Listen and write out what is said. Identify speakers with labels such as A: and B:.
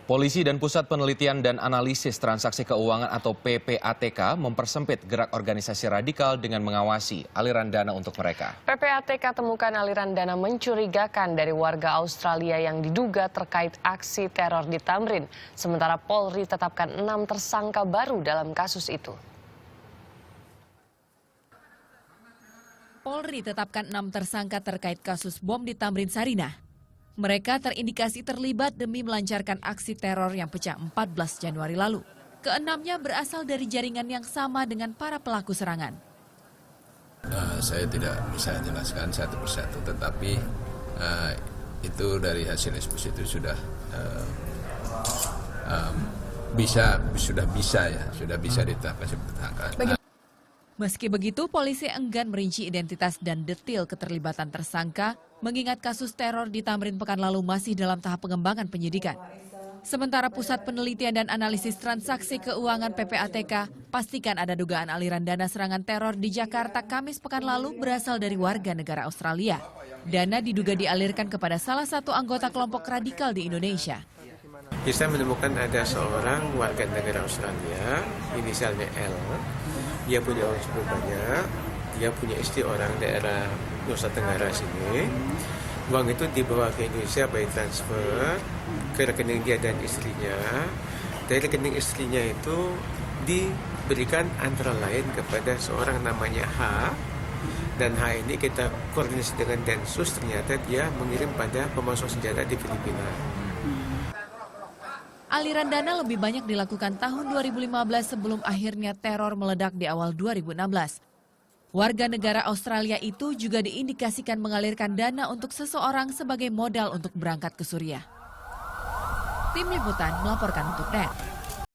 A: Polisi dan Pusat Penelitian dan Analisis Transaksi Keuangan atau PPATK mempersempit gerak organisasi radikal dengan mengawasi aliran dana untuk mereka.
B: PPATK temukan aliran dana mencurigakan dari warga Australia yang diduga terkait aksi teror di Tamrin. Sementara Polri tetapkan 6 tersangka baru dalam kasus itu.
C: Polri tetapkan 6 tersangka terkait kasus bom di Tamrin Sarinah. Mereka terindikasi terlibat demi melancarkan aksi teror yang pecah 14 Januari lalu. Keenamnya berasal dari jaringan yang sama dengan para pelaku serangan.
D: Saya tidak bisa jelaskan satu persatu, tetapi itu dari hasil eksekusi itu sudah bisa ditetapkan sebagai tersangka.
C: Meski begitu, polisi enggan merinci identitas dan detil keterlibatan tersangka, mengingat kasus teror di Tamrin pekan lalu masih dalam tahap pengembangan penyidikan. Sementara Pusat Penelitian dan Analisis Transaksi Keuangan PPATK pastikan ada dugaan aliran dana serangan teror di Jakarta Kamis pekan lalu berasal dari warga negara Australia. Dana diduga dialirkan kepada salah satu anggota kelompok radikal di Indonesia.
E: Kita menemukan ada seorang warga negara Australia, inisialnya L. Dia punya uang cukup banyak, dia punya istri orang daerah Nusa Tenggara sini. Uang itu dibawa ke Indonesia by transfer ke rekening dia dan istrinya. Dari rekening istrinya itu diberikan antara lain kepada seorang namanya H. Dan H ini kita koordinasi dengan Densus, ternyata dia mengirim pada pemasok senjata di Filipina.
C: Aliran dana lebih banyak dilakukan tahun 2015 sebelum akhirnya teror meledak di awal 2016. Warga negara Australia itu juga diindikasikan mengalirkan dana untuk seseorang sebagai modal untuk berangkat ke Suriah. Tim Liputan melaporkan untuk NET.